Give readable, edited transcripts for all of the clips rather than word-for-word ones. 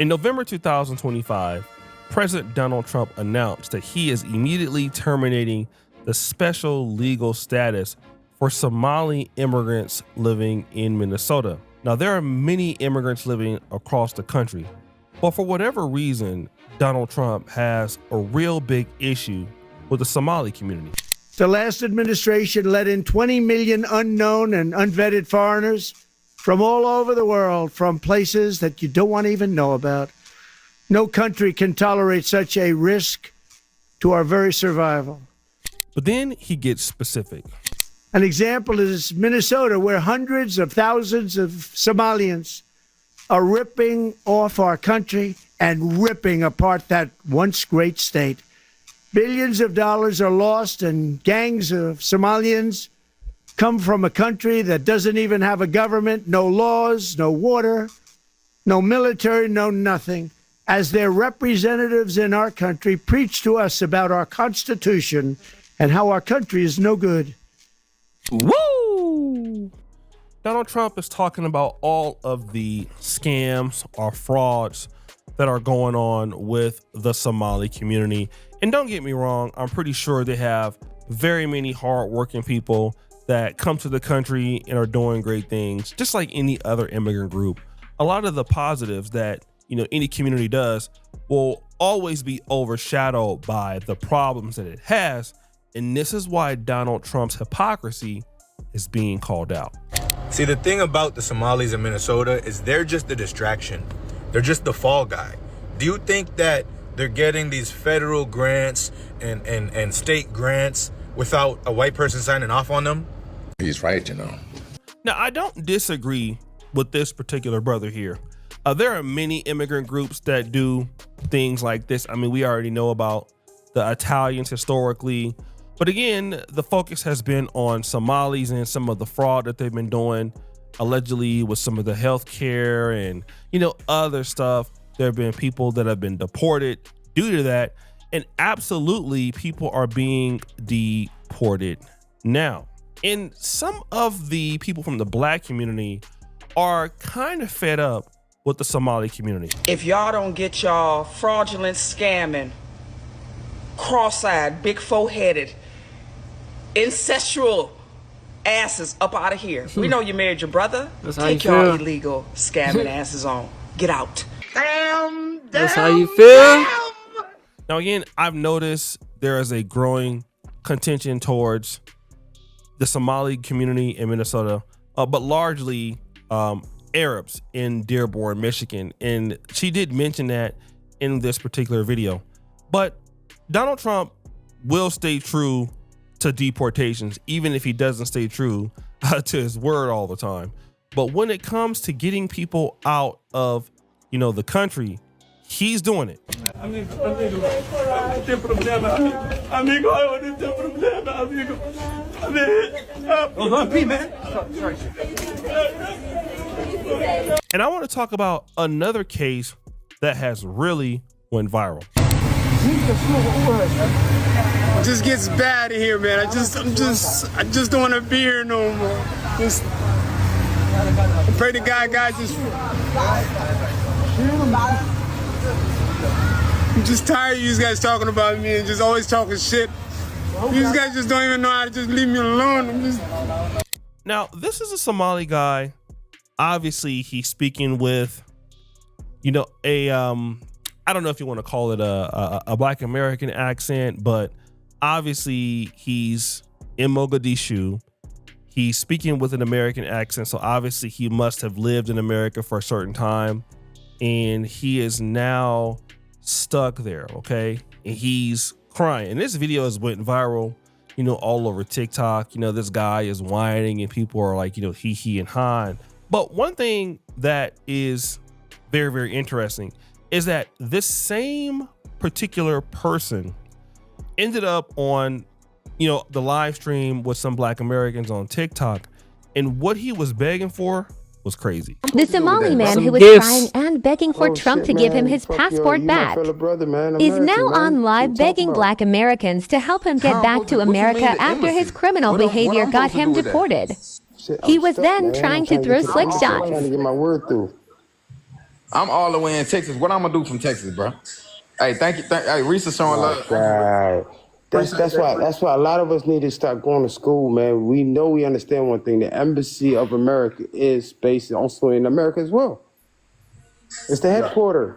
In November 2025, President Donald Trump announced that he is immediately terminating the special legal status for Somali immigrants living in Minnesota. Now, there are many immigrants living across the country, but for whatever reason, Donald Trump has a real big issue with the Somali community. The last administration let in 20 million unknown and unvetted foreigners from all over the world, from places that you don't want to even know about. No country can tolerate such a risk to our very survival. But then he gets specific. An example is Minnesota, where hundreds of thousands of Somalians are ripping off our country and ripping apart that once great state. Billions of dollars are lost, and gangs of Somalians come from a country that doesn't even have a government, no laws, no water, no military, no nothing. As their representatives in our country preach to us about our Constitution and how our country is no good. Woo! Donald Trump is talking about all of the scams or frauds that are going on with the Somali community. And don't get me wrong, I'm pretty sure they have very many hardworking people that come to the country and are doing great things, just like any other immigrant group. A lot of the positives that any community does will always be overshadowed by the problems that it has. And this is why Donald Trump's hypocrisy is being called out. See, the thing about the Somalis in Minnesota is they're just the distraction. They're just the fall guy. Do you think that they're getting these federal grants and state grants without a white person signing off on them? He's right, Now, I don't disagree with this particular brother here. There are many immigrant groups that do things like this. I mean, we already know about the Italians historically. But again, the focus has been on Somalis and some of the fraud that they've been doing, allegedly with some of the health care and, other stuff. There have been people that have been deported due to that. And absolutely, people are being deported now. And some of the people from the Black community are kind of fed up with the Somali community. If y'all don't get y'all fraudulent, scamming, cross-eyed, big four-headed, incestual asses up out of here. We know you married your brother. Take y'all illegal scamming asses on. Get out. Damn. That's how you feel? Now, again, I've noticed there is a growing contention towards the Somali community in Minnesota, but largely Arabs in Dearborn, Michigan. And she did mention that in this particular video. But Donald Trump will stay true to deportations, even if he doesn't stay true to his word all the time. But when it comes to getting people out of, the country, he's doing it. And I want to talk about another case that has really went viral. It just gets bad in here, man. I just don't want to be here no more. I pray to God just. I'm just tired of you guys talking about me and just always talking shit. You guys just don't even know how to just leave me alone. Now, this is a Somali guy. Obviously, he's speaking with, I don't know if you want to call it a Black American accent, but obviously he's in Mogadishu. He's speaking with an American accent, so obviously he must have lived in America for a certain time, and he is now stuck there, okay? And he's crying. And this video has went viral, all over TikTok. This guy is whining, and people are like, he and Han. But one thing that is very, very interesting is that this same particular person ended up on, the live stream with some Black Americans on TikTok. And what he was begging for was crazy. The Somali man who was crying and begging for Trump to give him his passport back is now on live begging Black Americans to help him get back to America after his criminal behavior got him deported. He was then trying to throw slick shots. I'm all the way in Texas. What I'm gonna do from Texas, bro? Hey, thank you. Hey, Reese showing love. Right. That's why a lot of us need to start going to school, man. We know we understand one thing. The Embassy of America is based also in America as well. It's the headquarters.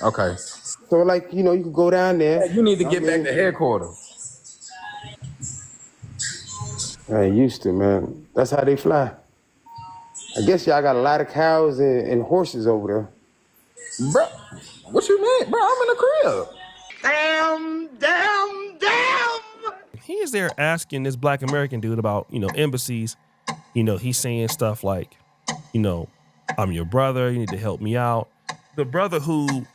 Okay. So like, you can go down there. Hey, you need to get back to headquarters. I ain't used to, man. That's how they fly. I guess y'all got a lot of cows and horses over there. Bro, what you mean? Bro, I'm in the crib. Damn. He is there asking this Black American dude about, embassies. He's saying stuff like, I'm your brother. You need to help me out. The brother who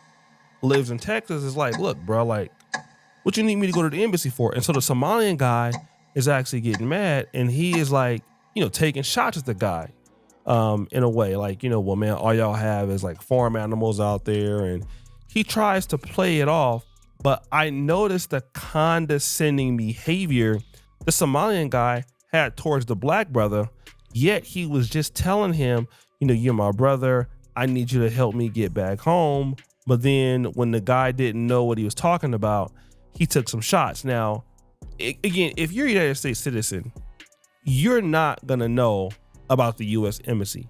lives in Texas is like, look, bro, like, what you need me to go to the embassy for? And so the Somalian guy is actually getting mad, and he is like, taking shots at the guy, in a way, like, well, man, all y'all have is like farm animals out there, and he tries to play it off. But I noticed the condescending behavior the Somalian guy had towards the Black brother, yet he was just telling him, you're my brother. I need you to help me get back home. But then when the guy didn't know what he was talking about, he took some shots. Now, again, if you're a United States citizen, you're not going to know about the U.S. Embassy.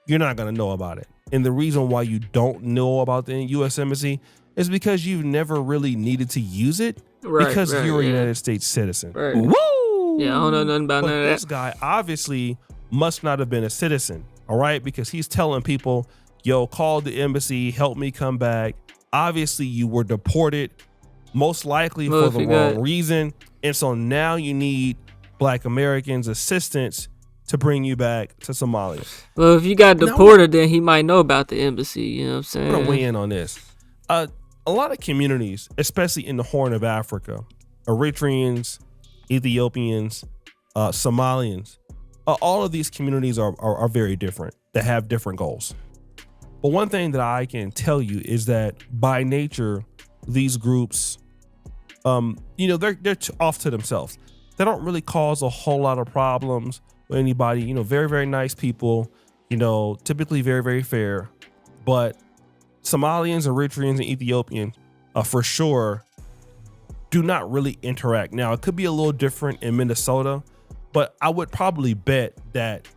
You're not going to know about it. And the reason why you don't know about the U.S. Embassy is because you've never really needed to use it because you're a United States citizen. Right. Woo! Yeah, I don't know nothing about none of that. This guy obviously must not have been a citizen, all right? Because he's telling people, yo, call the embassy, help me come back. Obviously, you were deported, most likely for the wrong reason. And so now you need Black Americans' assistance to bring you back to Somalia. Well, if you got deported, then he might know about the embassy. You know what I'm saying? I'm going to weigh in on this. A lot of communities, especially in the Horn of Africa, Eritreans, Ethiopians, Somalians, all of these communities are very different. They have different goals. But one thing that I can tell you is that by nature, these groups, they're off to themselves. They don't really cause a whole lot of problems with anybody. Very, very nice people. Typically very, very fair. But Somalians, Eritreans, and Ethiopians, for sure, do not really interact. Now, it could be a little different in Minnesota, but I would probably bet that,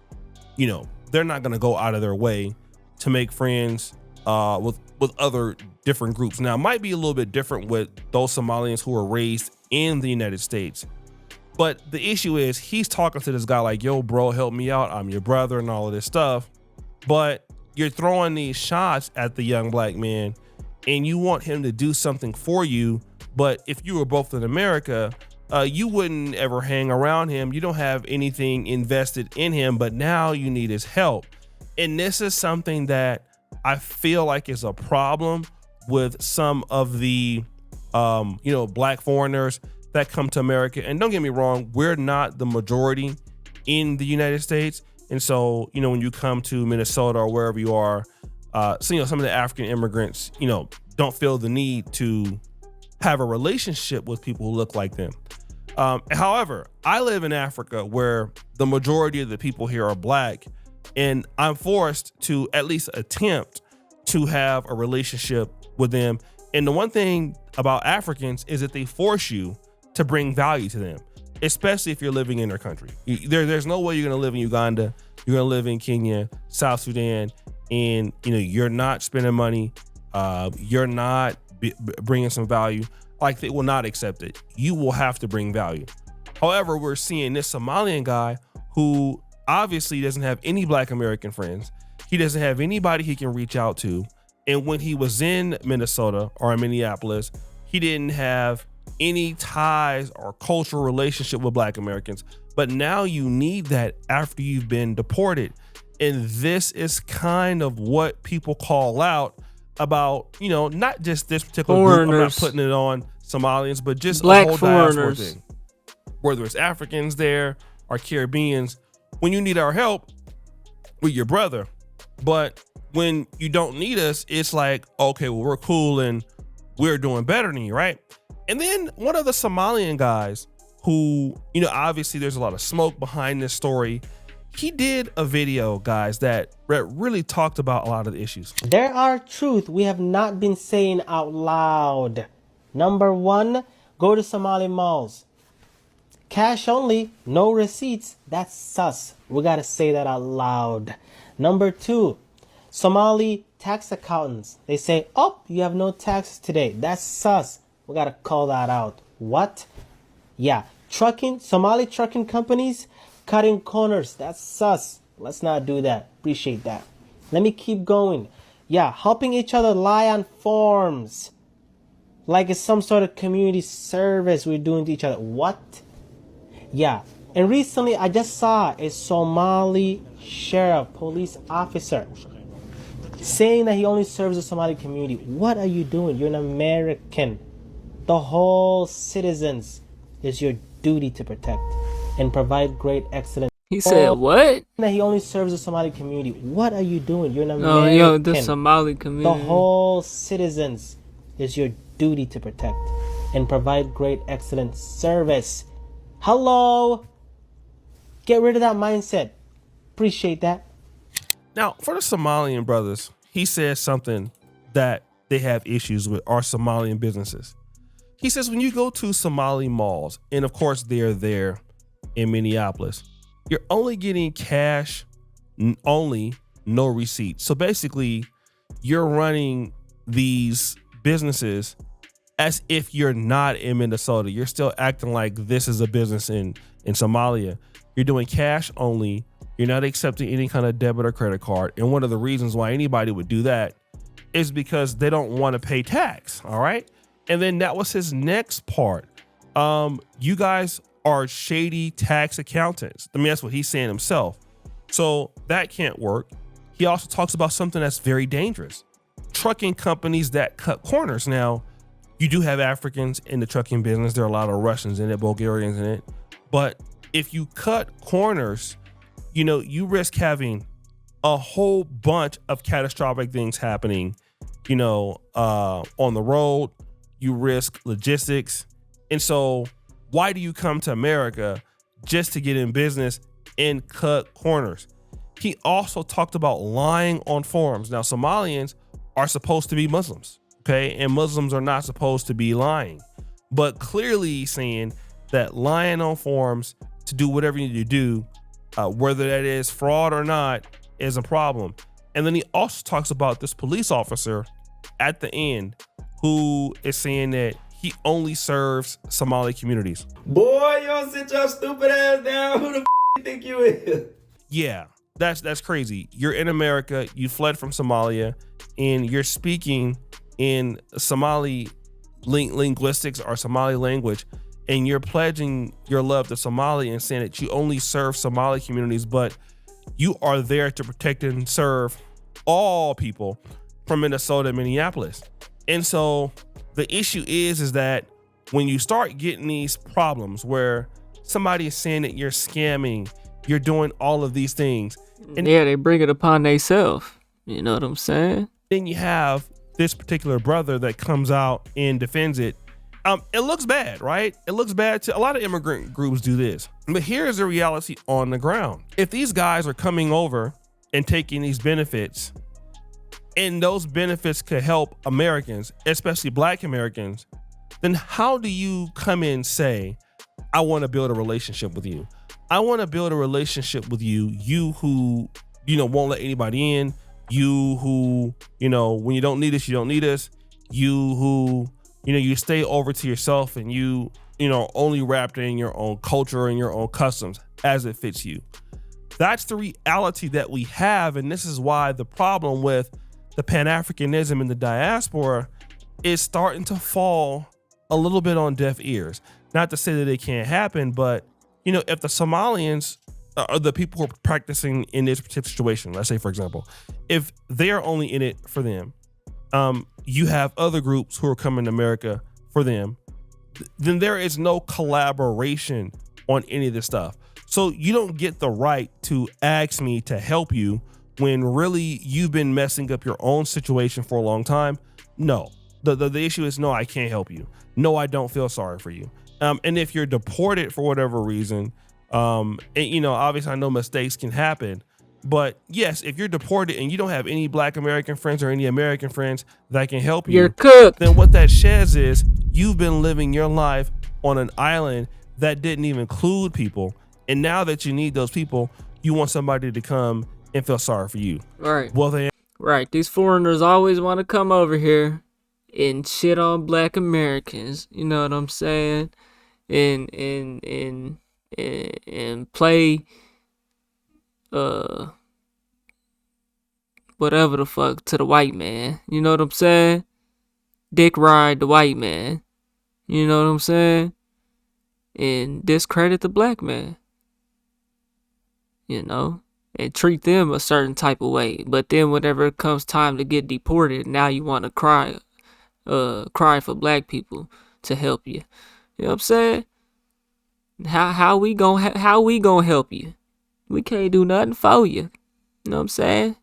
they're not going to go out of their way to make friends with other different groups. Now, it might be a little bit different with those Somalians who are raised in the United States. But the issue is he's talking to this guy like, yo, bro, help me out. I'm your brother and all of this stuff. But you're throwing these shots at the young Black man and you want him to do something for you. But if you were both in America, you wouldn't ever hang around him. You don't have anything invested in him, but now you need his help. And this is something that I feel like is a problem with some of the, Black foreigners that come to America. And don't get me wrong, we're not the majority in the United States. And so, when you come to Minnesota or wherever you are, some of the African immigrants, don't feel the need to have a relationship with people who look like them. However, I live in Africa where the majority of the people here are Black, and I'm forced to at least attempt to have a relationship with them. And the one thing about Africans is that they force you to bring value to them, especially if you're living in their country. There's no way you're going to live in Uganda, you're going to live in Kenya, South Sudan, and you're not spending money, you're not bringing some value. Like, they will not accept it. You will have to bring value. However, we're seeing this Somalian guy who obviously doesn't have any Black American friends. He doesn't have anybody he can reach out to. And when he was in Minnesota or in Minneapolis, he didn't have any ties or cultural relationship with Black Americans. But now you need that after you've been deported. And this is kind of what people call out about, not just this particular group. I'm not putting it on Somalians, but just Black a whole diaspora foreigners thing. Whether it's Africans there or Caribbeans, when you need our help, we're your brother. But when you don't need us, it's like, okay, well, we're cool and we're doing better than you, right? And then one of the Somalian guys who, obviously there's a lot of smoke behind this story. he did a video, guys, that really talked about a lot of the issues. There are truth we have not been saying out loud. Number 1, go to Somali malls. Cash only, no receipts. That's sus. We gotta say that out loud. Number 2, Somali tax accountants. They say, oh, you have no taxes today. That's sus. We gotta call that out. What? Yeah, Somali trucking companies cutting corners. That's sus. Let's not do that. Appreciate that. Let me keep going. Yeah, helping each other lie on forms. Like it's some sort of community service we're doing to each other. What? Yeah. And recently I just saw a Somali sheriff, police officer, saying that he only serves the Somali community. What are you doing? You're an American. The whole citizens is your duty to protect and provide great excellence. He said what? That he only serves the Somali community. What are you doing? You're an American. Oh, yo, the Somali community. The whole citizens is your duty to protect and provide great excellent service. Hello? Get rid of that mindset. Appreciate that. Now, for the Somalian brothers, he says something that they have issues with are Somalian businesses. He says when you go to Somali malls, and of course they're there in Minneapolis, you're only getting cash only, no receipts. So basically, you're running these businesses as if you're not in Minnesota. You're still acting like this is a business in Somalia. You're doing cash only. You're not accepting any kind of debit or credit card. And one of the reasons why anybody would do that is because they don't want to pay tax. All right. And then that was his next part. You guys are shady tax accountants. I mean, that's what he's saying himself. So that can't work. He also talks about something that's very dangerous. Trucking companies that cut corners. Now, you do have Africans in the trucking business. There are a lot of Russians in it, Bulgarians in it. But if you cut corners, you know, you risk having a whole bunch of catastrophic things happening, you know, on the road. You risk logistics. And so why do you come to America just to get in business and cut corners? He also talked about lying on forms. Now, Somalians are supposed to be Muslims, okay? And Muslims are not supposed to be lying. But clearly he's saying that lying on forms to do whatever you need to do, whether that is fraud or not, is a problem. And then he also talks about this police officer at the end who is saying that he only serves Somali communities. Boy, y'all sit your stupid ass down. Who the you think you is? Yeah, that's crazy. You're in America, you fled from Somalia, and you're speaking in Somali linguistics or Somali language, and you're pledging your love to Somalia and saying that you only serve Somali communities, but you are there to protect and serve all people from Minnesota and Minneapolis. And so the issue is that when you start getting these problems where somebody is saying that you're scamming, you're doing all of these things. And yeah, they bring it upon themselves. You know what I'm saying? Then you have this particular brother that comes out and defends it. It looks bad, right? It looks bad to a lot of immigrant groups do this. But here's the reality on the ground. If these guys are coming over and taking these benefits, and those benefits could help Americans, especially Black Americans, then how do you come in and say, I want to build a relationship with you? I want to build a relationship with you, you who, you know, won't let anybody in, you who, you know, when you don't need us, you don't need us, you who, you know, you stay over to yourself and you know, only wrapped in your own culture and your own customs as it fits you. That's the reality that we have. And this is why the problem with the Pan-Africanism in the diaspora is starting to fall a little bit on deaf ears. Not to say that it can't happen, but, you know, if the Somalians are the people who are practicing in this particular situation, let's say, for example, if they are only in it for them, you have other groups who are coming to America for them, then there is no collaboration on any of this stuff. So you don't get the right to ask me to help you when really you've been messing up your own situation for a long time. No, the issue is, no, I can't help you. No, I don't feel sorry for you. And if you're deported for whatever reason, And, you know, obviously I know mistakes can happen, but yes, if you're deported and you don't have any Black American friends or any American friends that can help you, you're cooked. Then what that sheds is you've been living your life on an island that didn't even include people. And now that you need those people, you want somebody to come and feel sorry for you. Right. Well, right. These foreigners always want to come over here and shit on Black Americans. You know what I'm saying? And play whatever the fuck to the white man. You know what I'm saying? Dick ride the white man. You know what I'm saying? And discredit the Black man. You know? And treat them a certain type of way. But then whenever it comes time to get deported, now you want to cry for Black people to help you. You know what I'm saying? How we gonna help you? We can't do nothing for you. You know what I'm saying?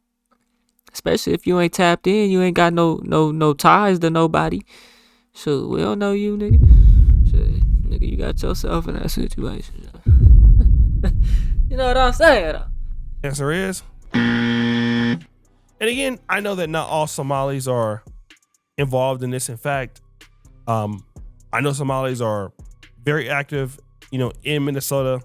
Especially if you ain't tapped in, you ain't got no ties to nobody. So we don't know you, nigga. Shit, nigga, you got yourself in that situation. You know what I'm saying? Answer is. And again, I know that not all Somalis are involved in this. In fact, I know Somalis are very active, you know, in Minnesota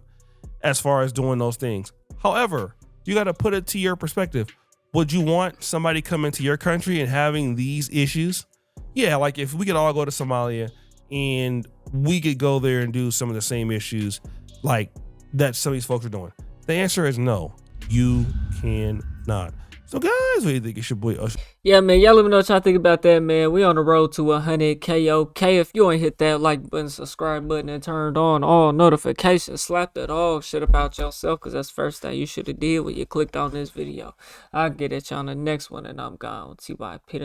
as far as doing those things. However, you got to put it to your perspective. Would you want somebody coming to your country and having these issues? Yeah, like if we could all go to Somalia and we could go there and do some of the same issues like that some of these folks are doing. The answer is no, you cannot. So guys, what do you think? It should be yeah, man, y'all let me know what y'all think about that, man. We on the road to 100K. Okay, if you ain't hit that like button, subscribe button, and turned on all notifications, slap that dog shit about yourself, because that's the first thing you should have did when you clicked on this video. I'll get at you on the next one, and I'm gone. T.Y. P.